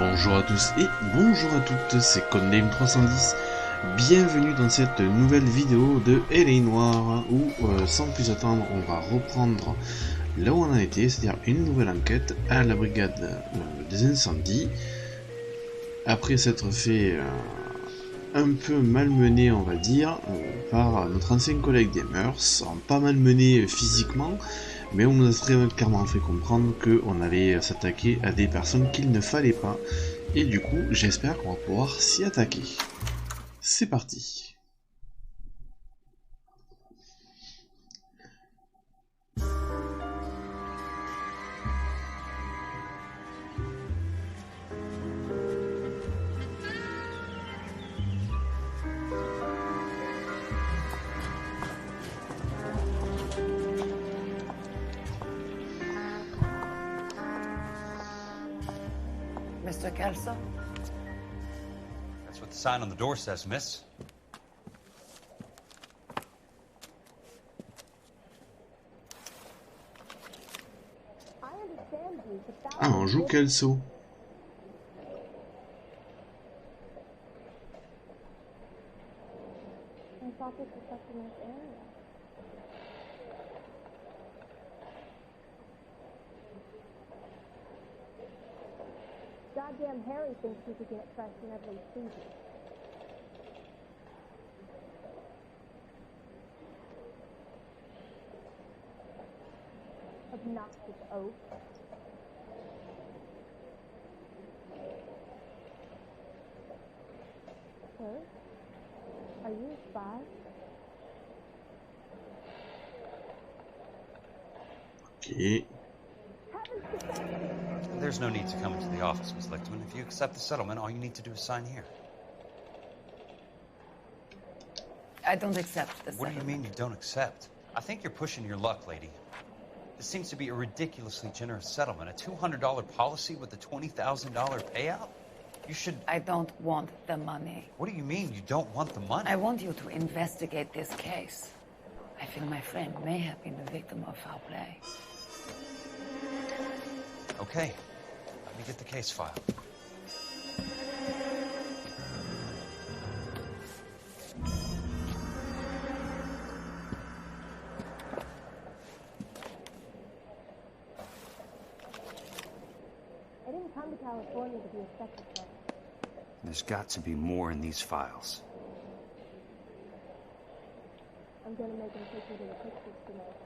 Bonjour à tous et bonjour à toutes, c'est Condem310. Bienvenue dans cette nouvelle vidéo de L.A. Noire où, sans plus attendre, on va reprendre là où on a été, c'est-à-dire une nouvelle enquête à la brigade des incendies. Après s'être fait un peu malmené, on va dire, par notre ancien collègue des mœurs, pas malmené physiquement, mais on nous a très clairement fait comprendre qu'on allait s'attaquer à des personnes qu'il ne fallait pas, et du coup, j'espère qu'on va pouvoir s'y attaquer. C'est parti. Mr. Kelso? That's what the sign on the door says, miss. Ah, on joue Kelso. Goddamn Harry thinks he could get fresh in every season. Obnoxious oaf. Sir? Are you a spy? Ok. There's no need to come into the office, Miss Lichtman. If you accept the settlement, all you need to do is sign here. I don't accept the What do you mean you don't accept? I think you're pushing your luck, lady. This seems to be a ridiculously generous settlement. A $200 policy with a $20,000 payout? You should... I don't want the money. What do you mean you don't want the money? I want you to investigate this case. I think my friend may have been the victim of foul play. Okay. Let me get the case file. I didn't come to California to be a secretary. There's got to be more in these files. I'm gonna make him take me to the pictures tonight.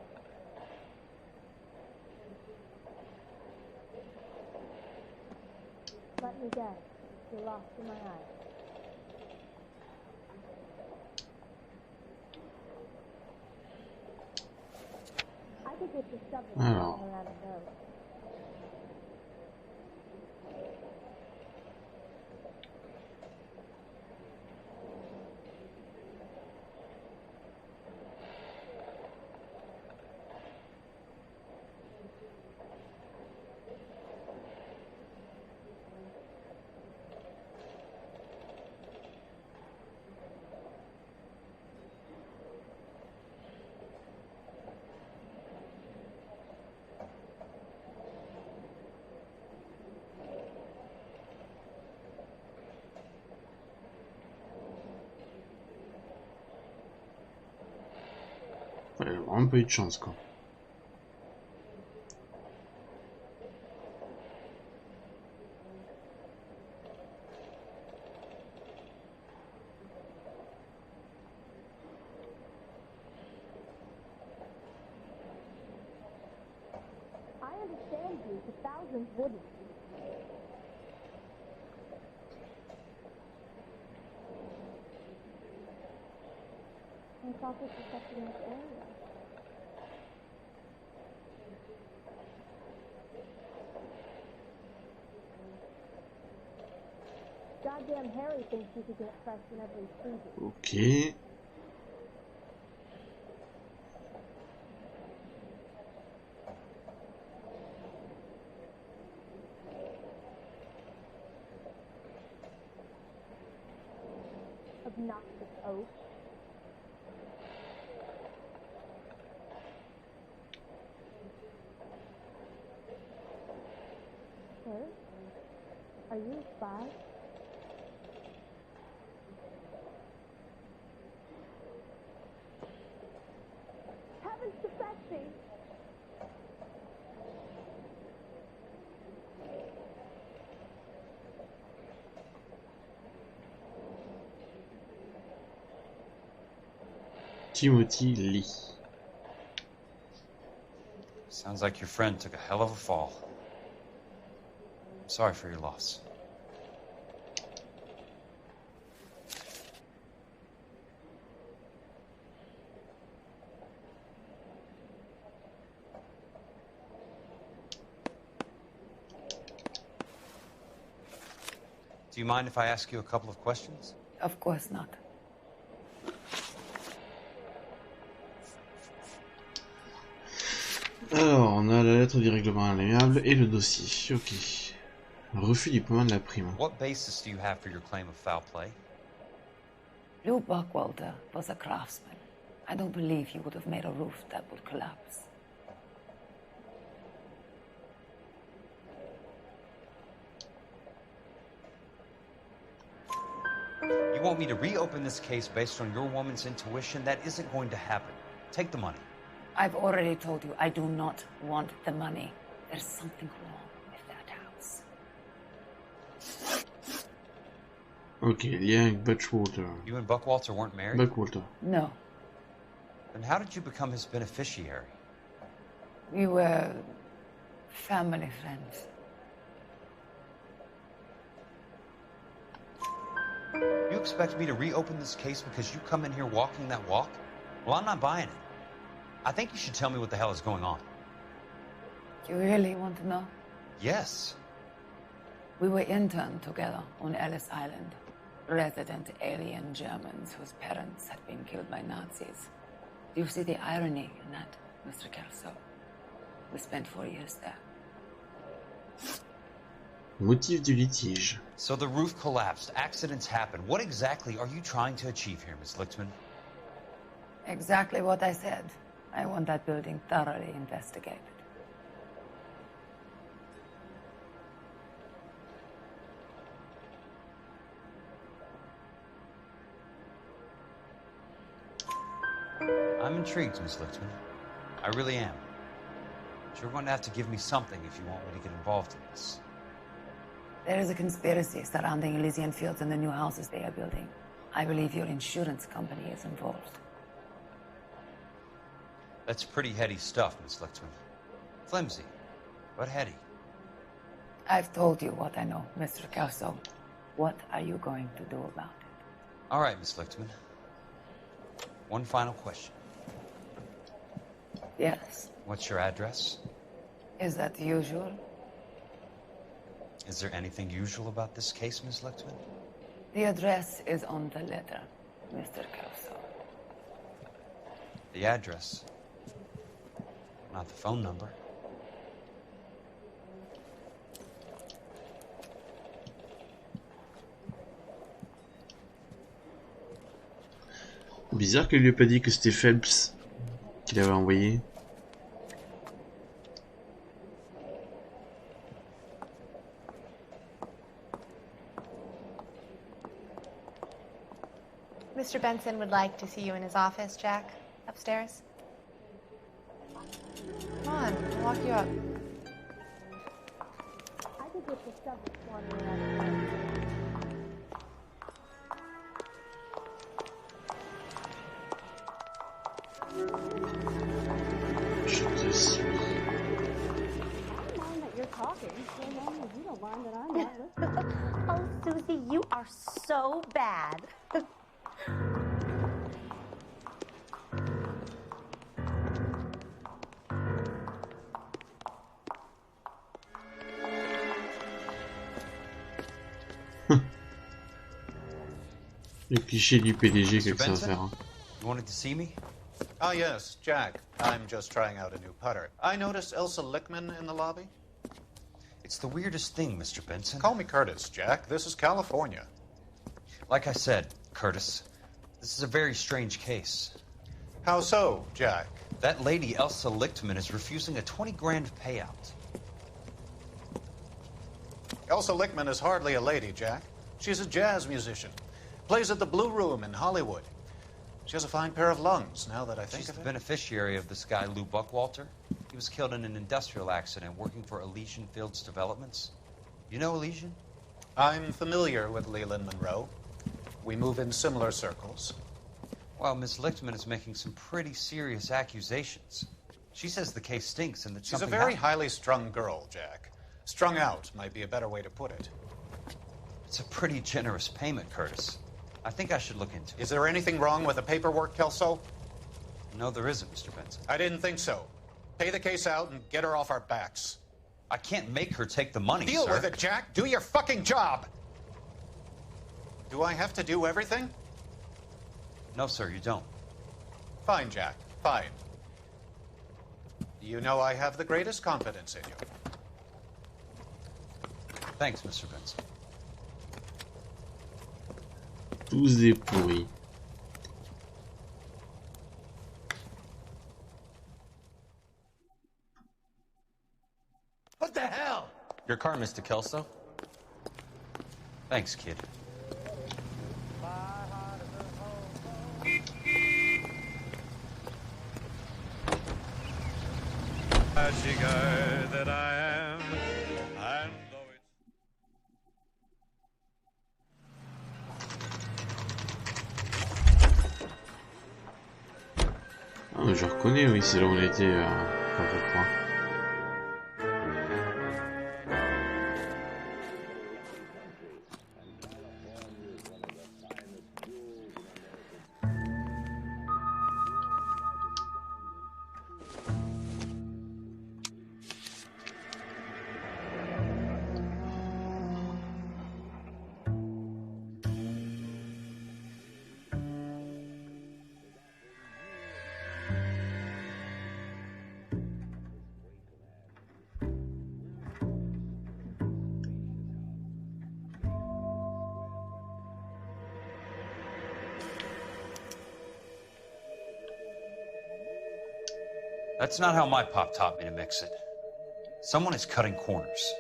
Let me guess, you're lost in my eyes. I could get you something Alors. around a boat. Ouais, j'ai vraiment pas eu de chance, quoi. I understand you, but thousands wouldn't. I thought this was such a nice area. Goddamn Harry thinks he could get fresh in every season. Ok. Obnoxious oaf. Sir? Are you a spy? Heavens to Betsy! Timothy Lee. Sounds like your friend took a hell of a fall. I'm sorry for your loss. Do you mind if I ask you a couple of questions? Of course not. Alors, on a la lettre du règlement amiable et le dossier. Ok. Refus du paiement de la prime. What basis do you have for your claim of foul play? Lou Buckwalter was a craftsman. I don't believe he would have made a roof that would collapse. You want me to reopen this case based on your woman's intuition? That isn't going to happen. Take the money. I've already told you I do not want the money. There's something wrong with that house. Ok, lien avec Buckwalter. You and Buckwalter weren't married? Buckwalter. No. Then how did you become his beneficiary? We were family friends. You expect me to reopen this case because you come in here walking that walk? Well, I'm not buying it. I think you should tell me what the hell is going on. You really want to know? Yes. We were interned together on Ellis Island. Resident alien Germans whose parents had been killed by Nazis. Do you see the irony in that, Mr. Kelso? We spent 4 years there. Motif du litige. So the roof collapsed, accidents happen. What exactly are you trying to achieve here, Miss Lichtman? Exactly what I said. I want that building thoroughly investigated. I'm intrigued, Miss Lichtman. I really am. But you're going to have to give me something if you want me to get involved in this. There is a conspiracy surrounding Elysian Fields and the new houses they are building. I believe your insurance company is involved. That's pretty heady stuff, Miss Lichtman. Flimsy, but heady. I've told you what I know, Mr. Kelso. What are you going to do about it? All right, Miss Lichtman. One final question. Yes. What's your address? Is that usual? Is there anything usual about this case, Miss Lichtman? The address is on the letter, Mr. Kelso. The address. Not the phone number. Bizarre qu'elle lui ait pas dit que c'était Phelps qu'il avait envoyé. Mr. Benson would like to see you in his office, Jack. Upstairs. Come on, I'll walk you up. I could get the stuff for me. Je te suis. I don't mind that you're talking, so long as you don't mind that I'm not listening. Oh, Susie, you are so bad. Le cliché du PDG, qu'est-ce que ça va Benson? faire hein. You wanted to see me? Ah, yes, Jack. I'm just trying out a new putter. I noticed Elsa Lichtman in the lobby. It's the weirdest thing, Mr. Benson. Call me Curtis, Jack. This is California. Like I said, Curtis, this is a very strange case. How so, Jack? That lady, Elsa Lichtman, is refusing a 20 grand payout. Elsa Lichtman is hardly a lady, Jack. She's a jazz musician. Plays at the Blue Room in Hollywood. She has a fine pair of lungs, now that I think She's of the it. beneficiary of this guy, Lou Buckwalter. He was killed in an industrial accident working for Elysian Fields Developments. You know Elysian? I'm familiar with Leland Monroe. We move in similar circles. Well, Miss Lichtman is making some pretty serious accusations. She says the case stinks and that She's a something very happened. highly strung girl, Jack. Strung out might be a better way to put it. It's a pretty generous payment, Curtis. I think I should look into it. Is there anything wrong with the paperwork, Kelso? No, there isn't, Mr. Benson. I didn't think so. Pay the case out and get her off our backs. I can't make her take the money, Deal sir. with it, Jack. Do your fucking job. Do I have to do everything? No, sir, you don't. Fine, Jack. Fine. You know I have the greatest confidence in you. Thanks, Mr. Benson. Tous des pourris. What the hell? Your car, Mr. Kelso. Thanks, kid. Flashy guy that I am, and though it's... Ah, je reconnais, oui, c'est là où on était pas pourquoi. That's not how my pop taught me to mix it. Someone is cutting corners.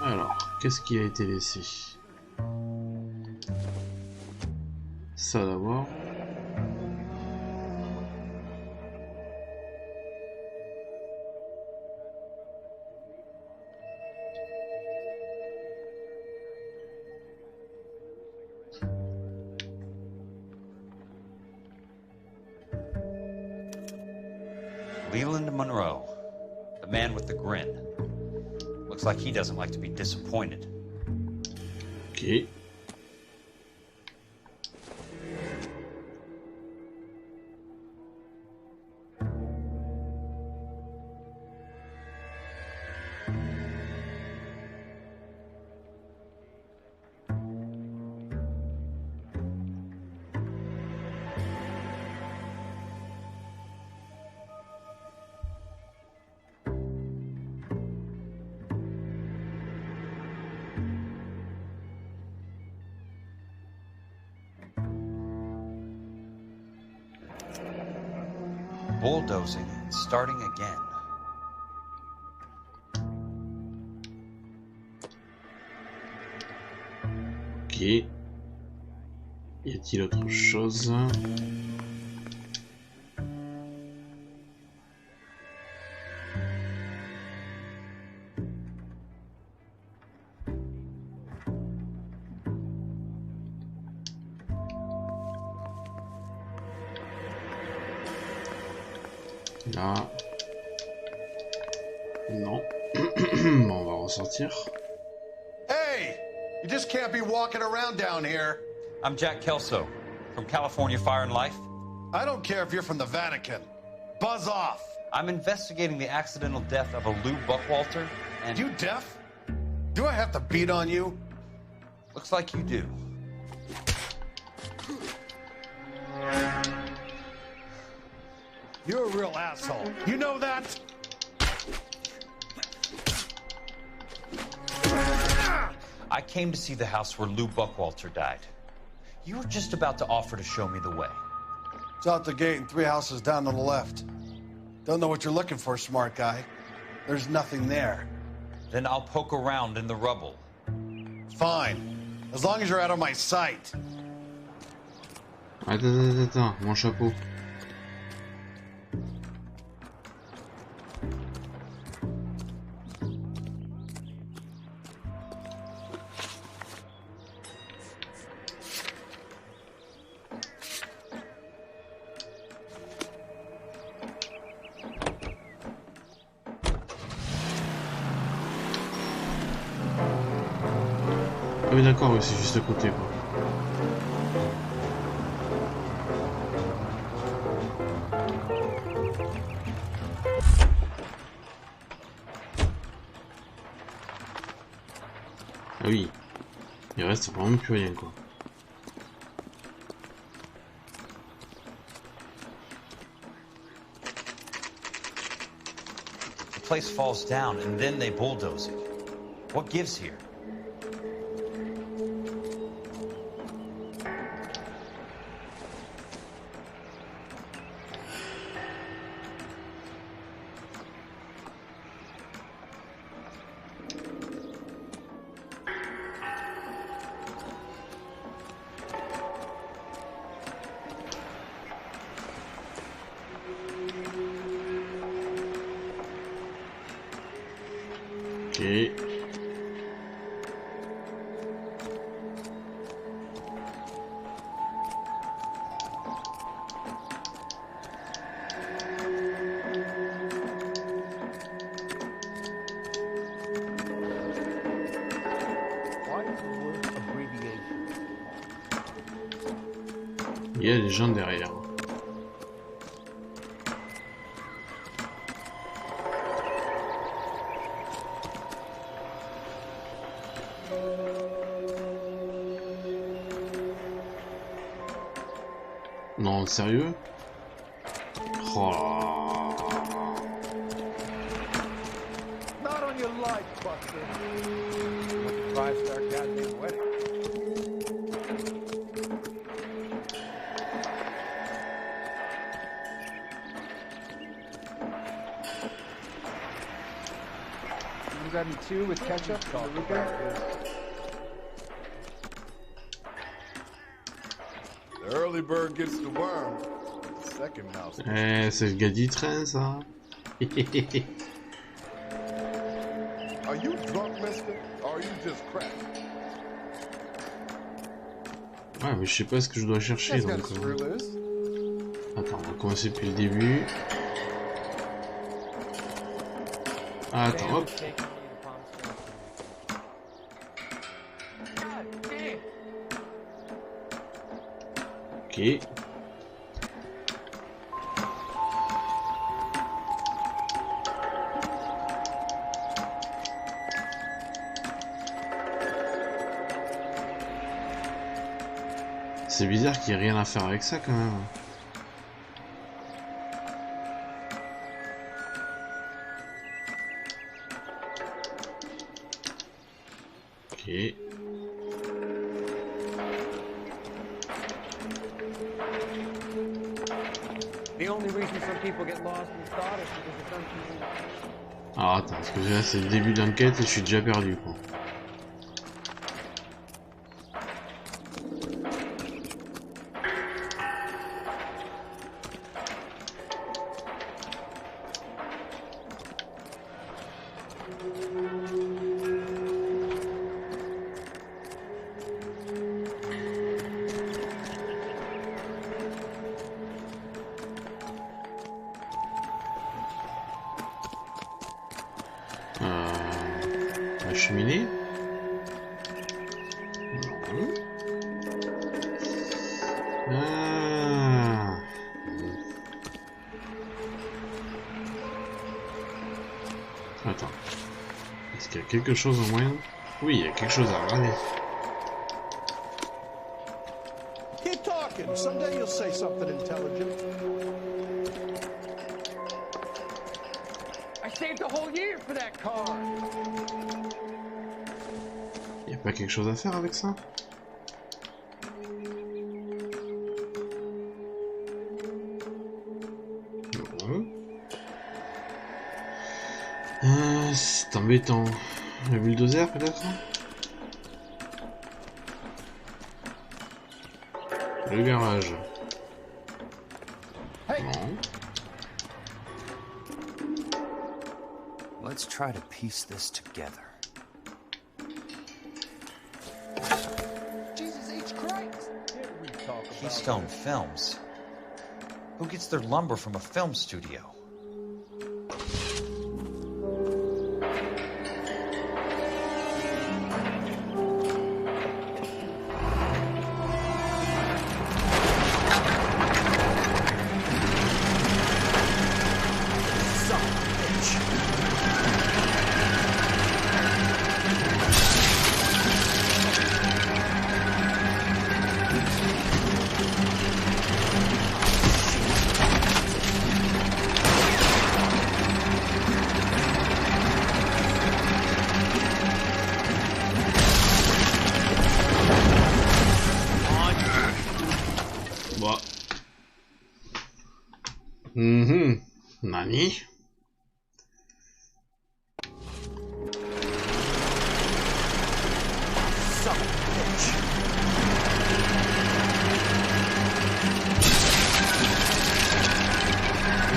Alors, qu'est-ce qui a été laissé? Ça d'abord. Leland Monroe, the man with the grin. Looks like he doesn't like to be disappointed. Ok. Bulldozing and starting again. Ok. Y a-t-il autre chose? Là. Non. Bon, on va ressortir. Hey! You just can't be walking around down here. I'm Jack Kelso, from California Fire and Life. I don't care if you're from the Vatican. Buzz off. I'm investigating the accidental death of a Lou Buckwalter, and... You deaf? Do I have to beat on you? Looks like you do. You're a real asshole. You know that? I came to see the house where Lou Buckwalter died. You were just about to offer to show me the way. It's out the gate and 3 houses down to the left. Don't know what you're looking for, smart guy. There's nothing there. Then I'll poke around in the rubble. Fine. As long as you're out of my sight. Attends, mon chapeau. Ah oui d'accord, oui, c'est juste à côté quoi. Ah oui, il reste vraiment plus rien quoi. The place falls down and then they bulldoze it. What gives here? Ok. Il y a des gens derrière. Non, sérieux? Oh. Not on your life, Buster. Five-star goddamn wedding. You got me two with ketchup? The early bird gets the worm. The second mouse. C'est le gars du train, ça. Are you drunk, mister? Or are you just cracked? Ouais, mais je sais pas ce que je dois chercher donc. Attends, on va commencer depuis le début. Ah, attends, hop. Ok. C'est bizarre qu'il n'y ait rien à faire avec ça quand même. Ok. Alors attends, parce que là c'est le début d'enquête et je suis déjà perdu quoi. La cheminée. Non. Ah. Attends. Est-ce qu'il y a quelque chose en moyen? Oui, il y a quelque chose à regarder. Keep talking. Someday you'll say something intelligent. I saved a whole year for that car. Il n'y a Pas quelque chose à faire avec ça? Non. C'est embêtant. Le bulldozer peut-être? Le garage. Non. Let's try to piece this together. Keystone Films. Who gets their lumber from a film studio? Nani?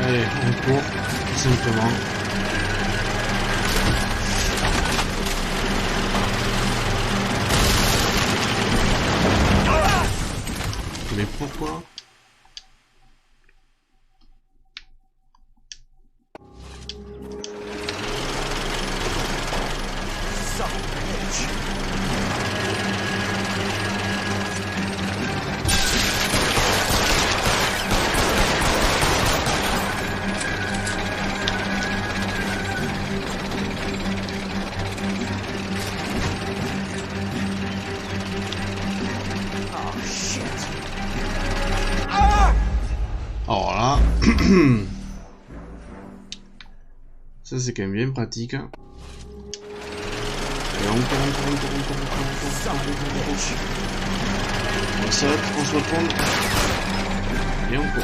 Allez, on court, tout simplement. Mais pourquoi? Alors là, ça c'est quand même bien pratique. Et encore. On saute, on se retourne. Et on court.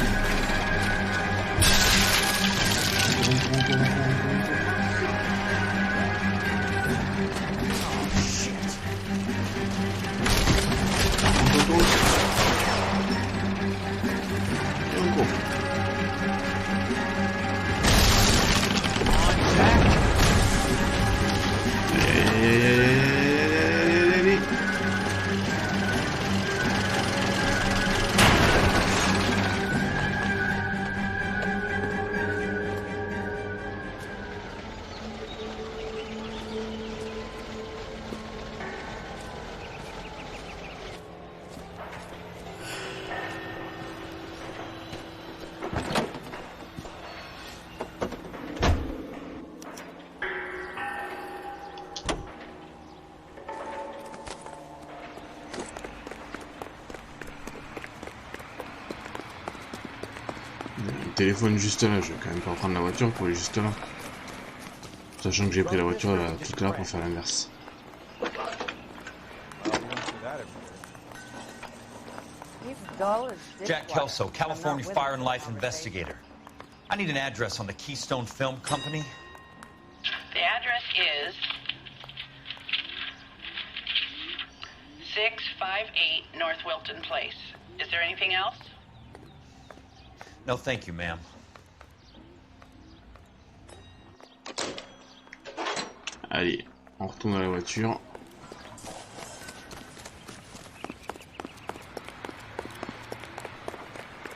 Le téléphone juste là, je vais quand même pas prendre la voiture pour aller juste là. Sachant que j'ai pris la voiture là, toute là pour faire l'inverse. Jack Kelso, California Fire and Life Investigator. I need an address on the Keystone Film Company. The address is 658 North Wilton Place. Is there anything else? No, thank you, ma'am. Allez, on retourne à la voiture.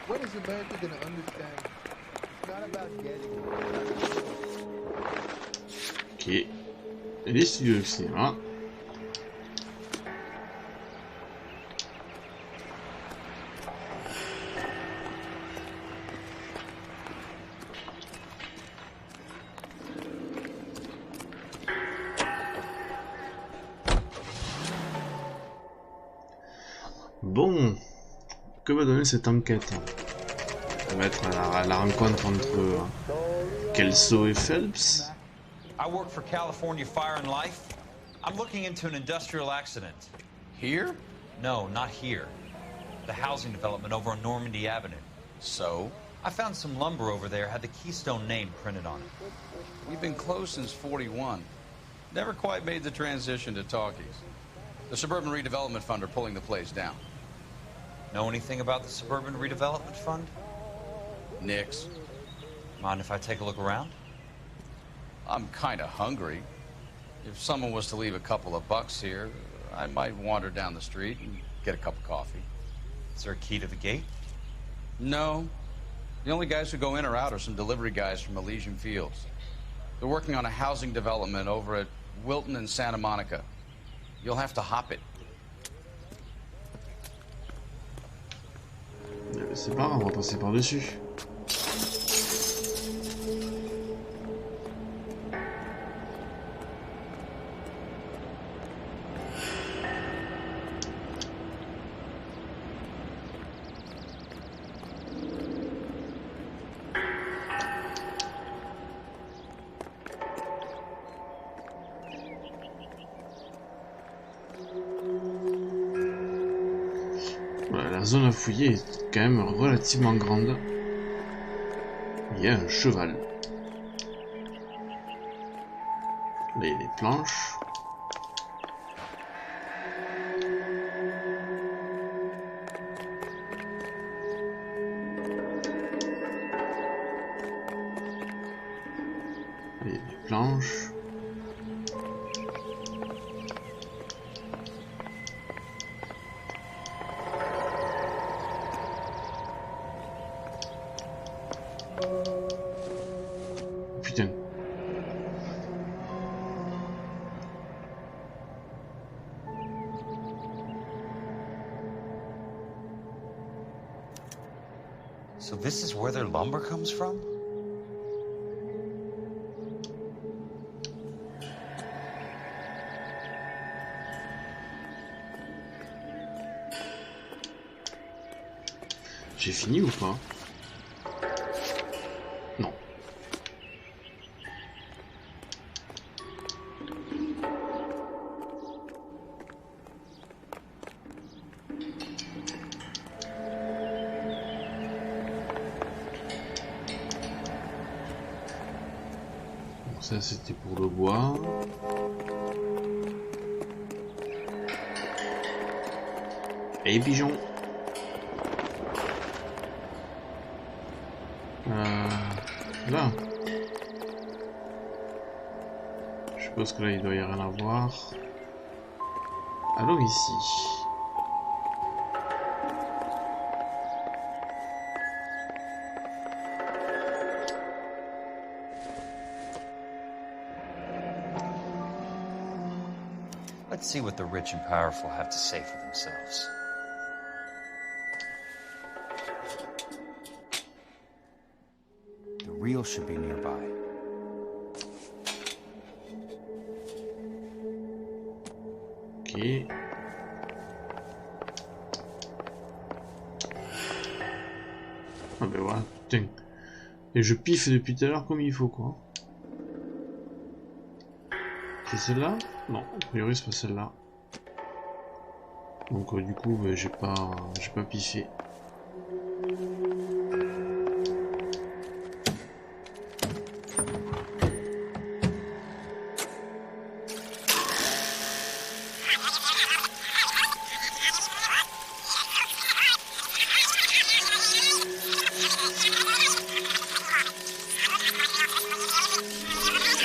What is America gonna understand? It's not about getting. Ok. Les studios de cinéma. Bon, que va donner cette enquête? Ça va être la rencontre entre Kelso et Phelps. I work for California Fire and Life. I'm looking into an industrial accident. Here? No, not here. The housing development over on Normandy Avenue. So? I found some lumber over there, had the Keystone name printed on it. We've been closed since '41. Never quite made the transition to talkies. The Suburban Redevelopment Fund are pulling the place down. Know anything about the Suburban Redevelopment Fund? Nix. Mind if I take a look around? I'm kind of hungry. If someone was to leave a couple of bucks here, I might wander down the street and get a cup of coffee. Is there a key to the gate? No. The only guys who go in or out are some delivery guys from Elysian Fields. They're working on a housing development over at Wilton and Santa Monica. You'll have to hop it. C'est pas grave, on va passer par-dessus. La zone à fouiller est quand même relativement grande. Il y a un cheval. Là, il y a des planches. Là, il y a des planches. Putain. So this is where their lumber comes from? J'ai fini ou pas? Non. Bon, ça c'était pour le bois. Et pigeons. Là. Je suppose que là il doit y rien avoir. Allons ici. Let's see what the rich and powerful have to say for themselves. The reel should be nearby. Ok. Ah ben voilà, putain. Et je piffe depuis tout à l'heure comme il faut quoi. C'est celle-là? Non, a priori c'est pas celle-là. Donc du coup j'ai pas piffé.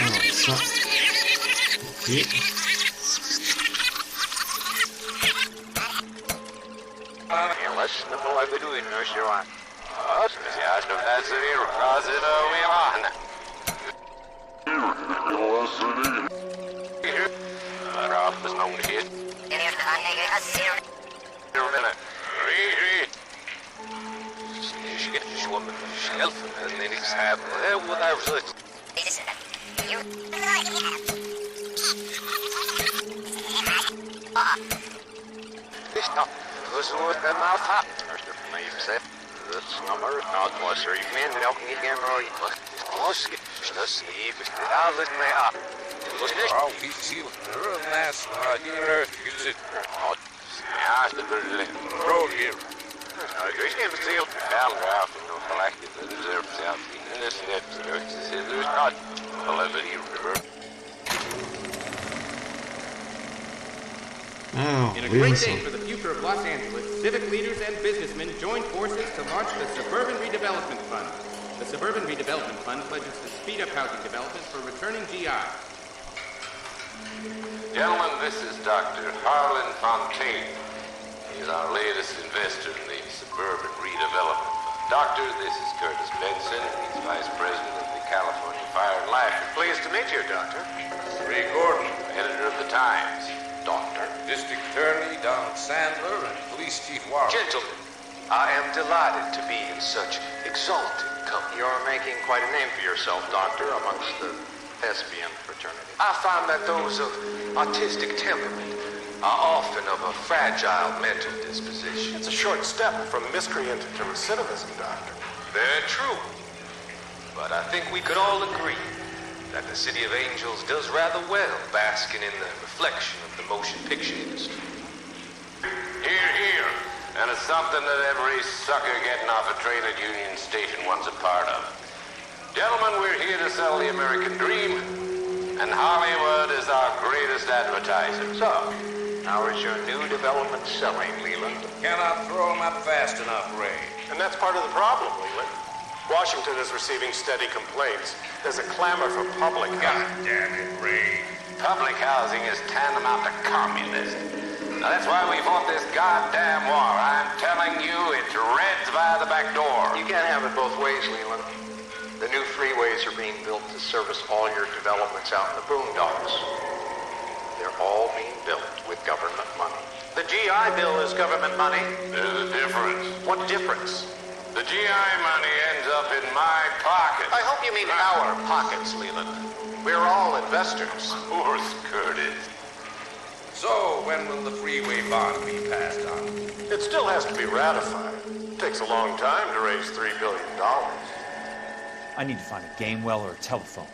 Alors ça. Ok. In a great day for the future of Los Angeles, civic leaders and businessmen joined forces to launch the Suburban Redevelopment Fund. The Suburban Redevelopment Fund pledges to speed up housing development for returning GI. Gentlemen, this is Dr. Harlan Fontaine. He's our latest investor in the Suburban Redevelopment Fund. Doctor, this is Curtis Benson. He's Vice President of the California Fire and Life. Pleased to meet you, Doctor. Ray Gordon, editor of the Times. Doctor. District Attorney Donald Sandler and Police Chief Warren. Gentlemen, I am delighted to be in such exalted company. You're making quite a name for yourself, Doctor, amongst the thespian fraternity. I find that those of artistic temperament are often of a fragile mental disposition. It's a short step from miscreant to recidivism, Doctor. Very true. But I think we could all agree that the City of Angels does rather well basking in the reflection of the motion picture industry. Hear, hear. And it's something that every sucker getting off a train at Union Station wants a part of. Gentlemen, we're here to sell the American dream, and Hollywood is our greatest advertiser. So, how is your new development selling, Leland? Cannot throw them up fast enough, Ray. And that's part of the problem, Leland. Washington is receiving steady complaints. There's a clamor for public housing. God damn it, Ray. Public housing is tantamount to communism. Now that's why we fought this goddamn war. I'm telling you, it's Reds via the back door. You can't have it both ways, Leland. The new freeways are being built to service all your developments out in the boondocks. They're all being built with government money. The GI Bill is government money. There's a difference. What difference? The GI money ends up in my pocket. I hope you mean our pockets, Leland. We're all investors. Of course, Curtis. So, when will the freeway bond be passed on? It still has to be ratified. It takes a long time to raise $3 billion. I need to find a game well or a telephone.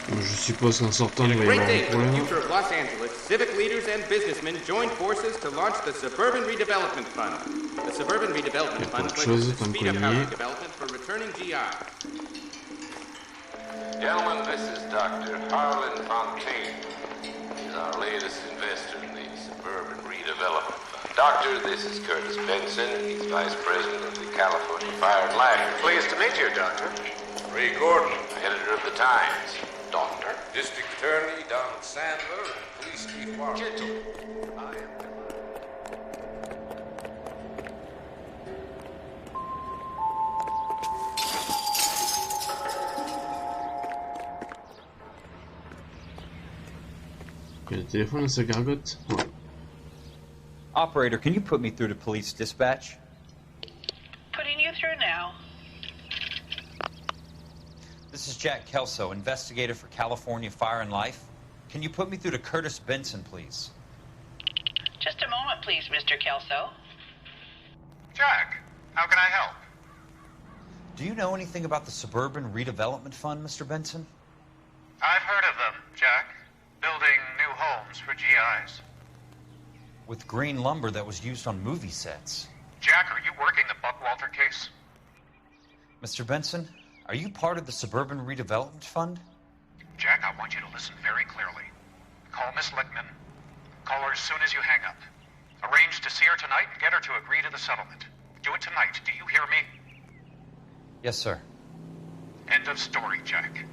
Je suppose qu'en sortant, il va y Great avoir day un for the problème. future of Los Angeles, civic leaders and businessmen joined forces to launch the Suburban Redevelopment Fund. The Suburban Redevelopment Fund pledges to speed up housing development for returning GI. Gentlemen, this is Dr. Harlan Fontaine. He's our latest investor in the Suburban Redevelopment Fund. Doctor, this is Curtis Benson. He's Vice President of the California Fire and Life. Pleased to meet you, Doctor. Ray Gordon, editor of the Times. Doctor. District Attorney Donald Sandler and Police Chief Warren. Gentlemen, I am... Le téléphone, ça gargote. Ouais. Operator, can you put me through to police dispatch? Putting you through now. This is Jack Kelso, investigator for California Fire and Life. Can you put me through to Curtis Benson, please? Just a moment, please, Mr. Kelso. Jack, how can I help? Do you know anything about the Suburban Redevelopment Fund, Mr. Benson? I've heard of them, Jack. Building new homes for GIs. With green lumber that was used on movie sets. Jack, are you working the Buckwalter case? Mr. Benson, are you part of the Suburban Redevelopment Fund? Jack, I want you to listen very clearly. Call Miss Lickman. Call her as soon as you hang up. Arrange to see her tonight and get her to agree to the settlement. Do it tonight. Do you hear me? Yes, sir. End of story, Jack.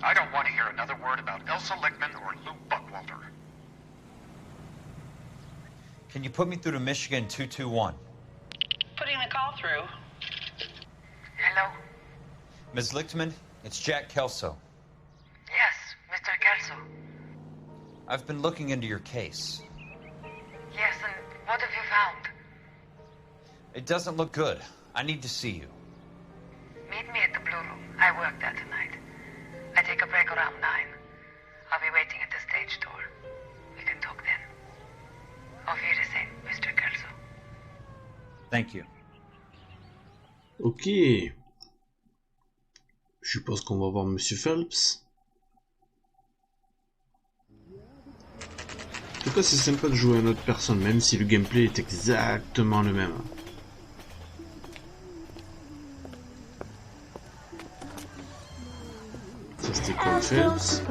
I don't want to hear another word about Elsa Lickman or Lou Buckwalter. Can you put me through to Michigan 221? Putting the call through. Hello? Ms. Lichtman, it's Jack Kelso. Yes, Mr. Kelso. I've been looking into your case. Yes, and what have you found? It doesn't look good. I need to see you. Meet me at the Blue Room. I work there tonight. I take a break around 9. I'll be waiting at the stage door. We can talk then. Auf Wiedersehen, Mr. Kelso. Thank you. Ok. Je Je suppose qu'on va voir Monsieur Phelps. En tout cas, c'est sympa de jouer à une autre personne, même si le gameplay est exactement le même. Ça, c'était comme Phelps.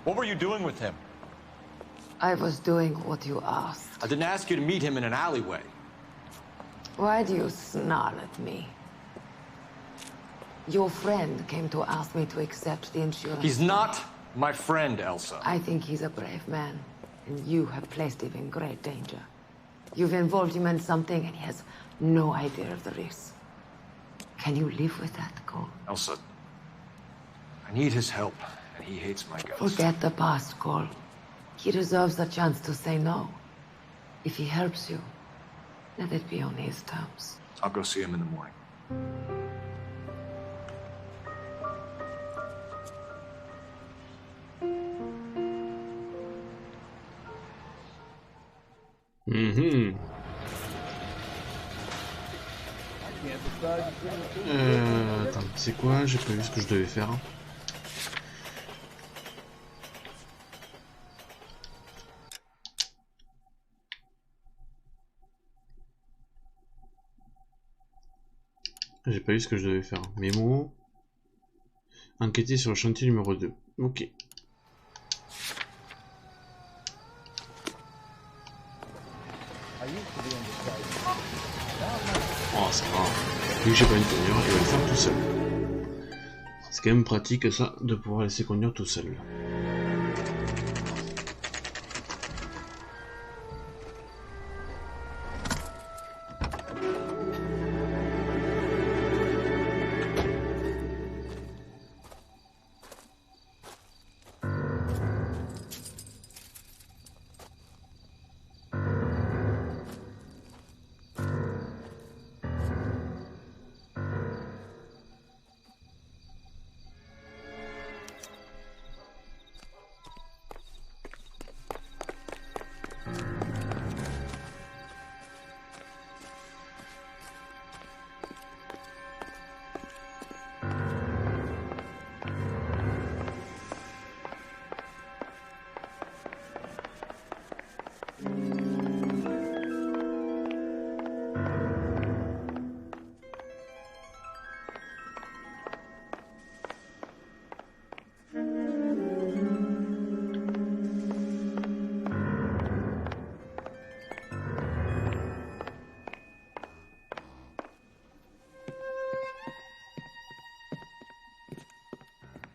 What were you doing with him? I was doing what you asked. I didn't ask you to meet him in an alleyway. Why do you snarl at me? Your friend came to ask me to accept the insurance. He's not my friend, Elsa. I think he's a brave man, and you have placed him in great danger. You've involved him in something, and he has no idea of the risk. Can you live with that, Cole? Elsa, I need his help, and he hates my guts. Forget the past, Cole. He deserves a chance to say no. If he helps you, let it be on his terms. I'll go see him in the morning. Attends, c'est quoi? J'ai pas vu ce que je devais faire. J'ai pas vu ce que je devais faire. Mémo. Enquêter sur le chantier numéro 2. Ok. Oh, c'est grave. Vu que j'ai pas une tournure, il va le faire tout seul. C'est quand même pratique ça, de pouvoir laisser conduire tout seul.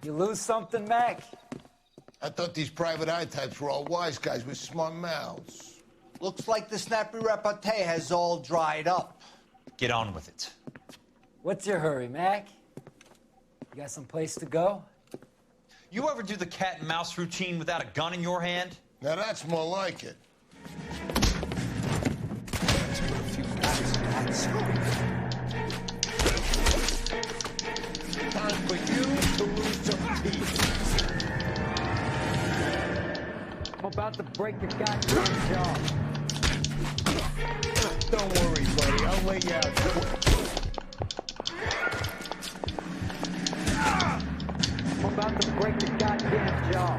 You lose something, Mac? I thought these private eye types were all wise guys with smart mouths. Looks like the snappy repartee has all dried up. Get on with it. What's your hurry, Mac? You got some place to go? You ever do the cat and mouse routine without a gun in your hand? Now that's more like it. Time for you to lose some teeth. I'm about to break your goddamn jaw. Don't worry, buddy. I'll lay you out. I'm about to break your goddamn jaw.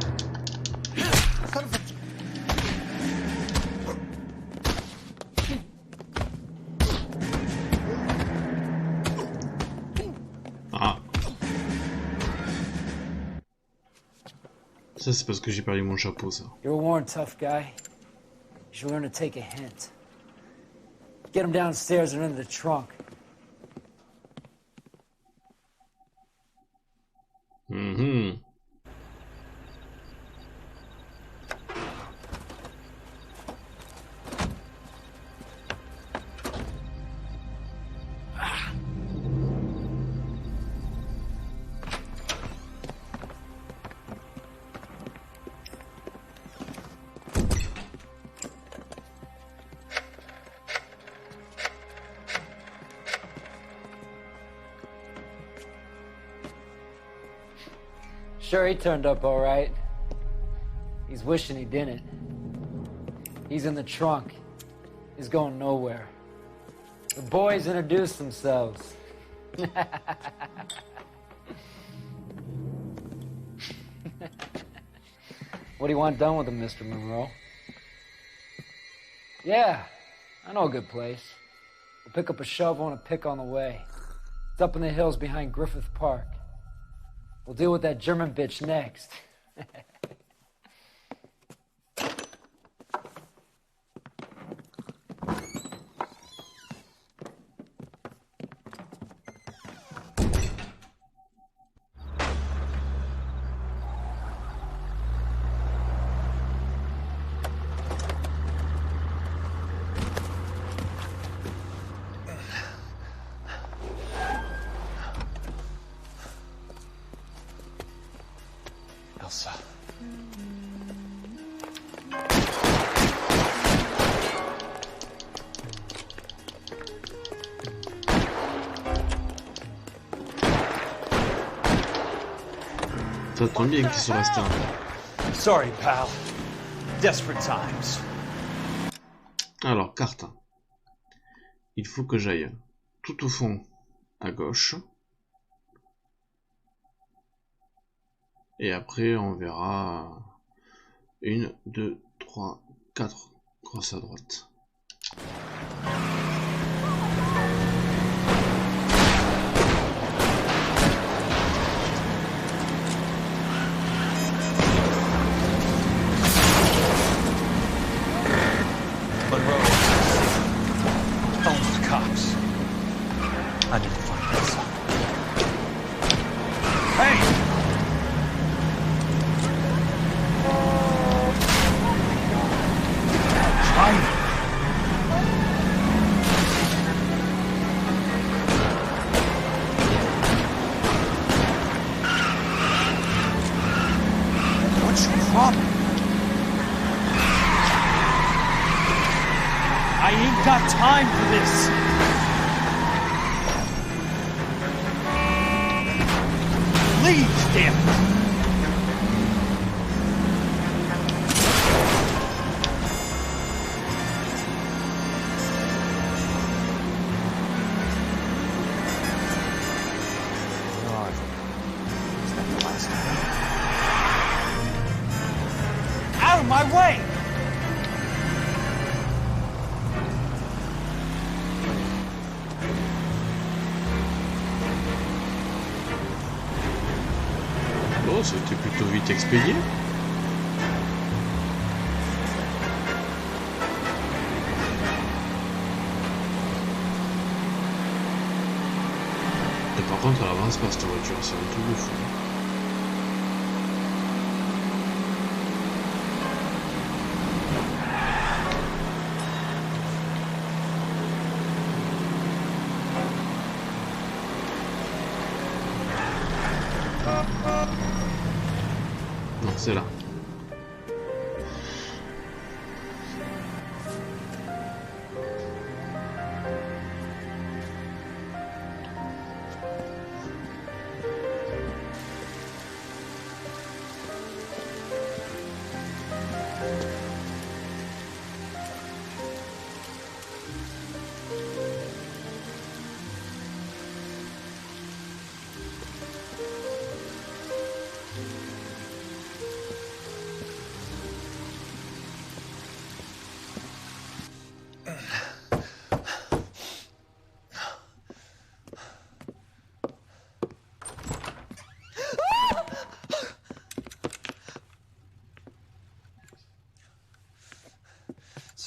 Ça, c'est parce que j'ai perdu mon chapeau, ça. You're a worn, tough guy. You should learn to take a hint. Get him downstairs and into the trunk. Mm-hmm. Sure, he turned up all right. He's wishing he didn't. He's in the trunk. He's going nowhere. The boys introduced themselves. What do you want done with him, Mr. Monroe? Yeah, I know a good place. We'll pick up a shovel and a pick on the way. It's up in the hills behind Griffith Park. We'll deal with that German bitch next. Elsa. Ça tombe bien qu'ils sont restés un peu. Sorry, pal. Desperate times. Alors, carte. Il faut que j'aille tout au fond à gauche. Et après, on verra 1, 2, 3, 4 crosses à droite. I need to find Elsa. Hey! What's your problem? I ain't got time for this. Please, damn it! God, is that the last time? Out of my way! Oh, c'était plutôt vite expédié. Et par contre, elle avance pas cette voiture, c'est un truc de fou. Non, c'est là.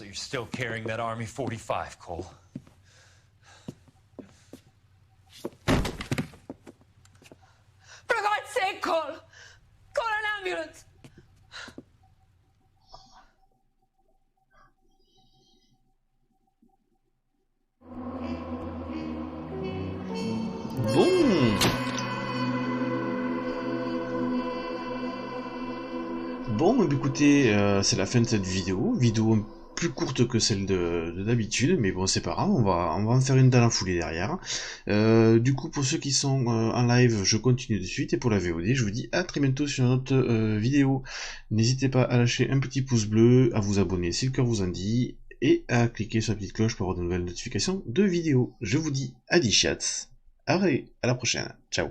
So you're still carrying that Army 45, Cole. For God's sake, Cole! Call an ambulance! Bon, écoutez, c'est la fin de cette vidéo plus courte que celle de d'habitude, mais bon, c'est pas grave, on va en faire une dans la foulée derrière. Du coup, pour ceux qui sont en live, je continue de suite, et pour la VOD, je vous dis à très bientôt sur une autre vidéo. N'hésitez pas à lâcher un petit pouce bleu, à vous abonner si le cœur vous en dit, et à cliquer sur la petite cloche pour avoir de nouvelles notifications de vidéos. Je vous dis à 10 chats, allez, à la prochaine, ciao.